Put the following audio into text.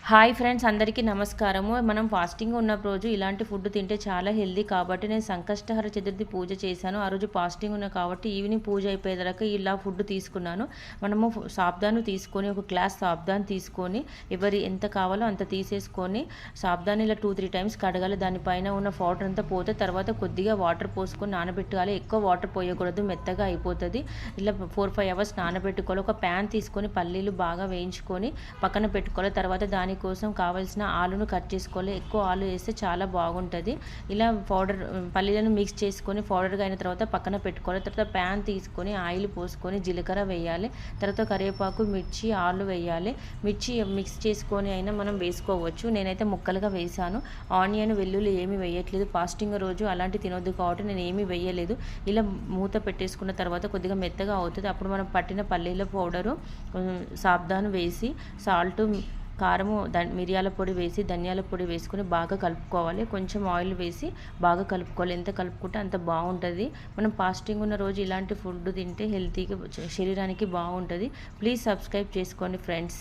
Hi friends, అందరికీ నమస్కారము. మనం ఫాస్టింగ్ ఉన్న రోజు ఇలాంటి ఫుడ్ తింటే చాలా హెల్దీ కాబట్టి నేను సంకష్టహర చతుర్థి పూజ చేశాను. ఆ రోజు ఫాస్టింగ్ ఉన్న కాబట్టి ఈవినింగ్ పూజ అయిపోయేదాకా ఇలా ఫుడ్ తీసుకున్నాను. మనము సాబ్దాను తీసుకొని, ఒక గ్లాస్ సాబ్దాను తీసుకొని, ఎవరి ఎంత కావాలో అంత తీసేసుకొని సాబ్దాన్ని ఇలా 2-3 టైమ్స్ కడగాలి. దానిపైన ఉన్న పౌడర్ అంతా పోతే తర్వాత కొద్దిగా వాటర్ పోసుకొని నానబెట్టుకోవాలి. ఎక్కువ వాటర్ పోయకూడదు, మెత్తగా అయిపోతుంది. ఇలా 4-5 అవర్స్ నానబెట్టుకోవాలి. ఒక ప్యాన్ తీసుకొని పల్లీలు బాగా వేయించుకొని పక్కన పెట్టుకోవాలి. తర్వాత దానికోసం కావాల్సిన ఆలును కట్ చేసుకోవాలి. ఎక్కువ ఆలు వేస్తే చాలా బాగుంటుంది. ఇలా పల్లీలను మిక్స్ చేసుకొని పౌడర్గా అయిన తర్వాత పక్కన పెట్టుకోవాలి. తర్వాత ప్యాన్ తీసుకొని ఆయిల్ పోసుకొని జీలకర్ర వేయాలి. తర్వాత కరివేపాకు, మిర్చి, ఆలు వేయాలి. మిర్చి మిక్స్ చేసుకొని అయినా మనం వేసుకోవచ్చు. నేనైతే ముక్కలుగా వేసాను. ఆనియన్, వెల్లుల్లి ఏమీ వేయట్లేదు. ఫాస్టింగ్ రోజు అలాంటి తినొద్దు కాబట్టి నేను ఏమీ వేయలేదు. ఇలా మూత పెట్టేసుకున్న తర్వాత కొద్దిగా మెత్తగా అవుతుంది. అప్పుడు మనం పట్టిన పల్లీల పౌడరు, సాబ్దాను వేసి, సాల్ట్, కారము, మిరియాల పొడి వేసి, ధనియాల పొడి వేసుకొని బాగా కలుపుకోవాలి. కొంచెం ఆయిల్ వేసి బాగా కలుపుకోవాలి. ఎంత కలుపుకుంటే అంత బాగుంటుంది. మనం ఫాస్టింగ్ ఉన్న రోజు ఇలాంటి ఫుడ్ తింటే హెల్తీగా, శరీరానికి బాగుంటుంది. ప్లీజ్ సబ్స్క్రైబ్ చేసుకోండి ఫ్రెండ్స్.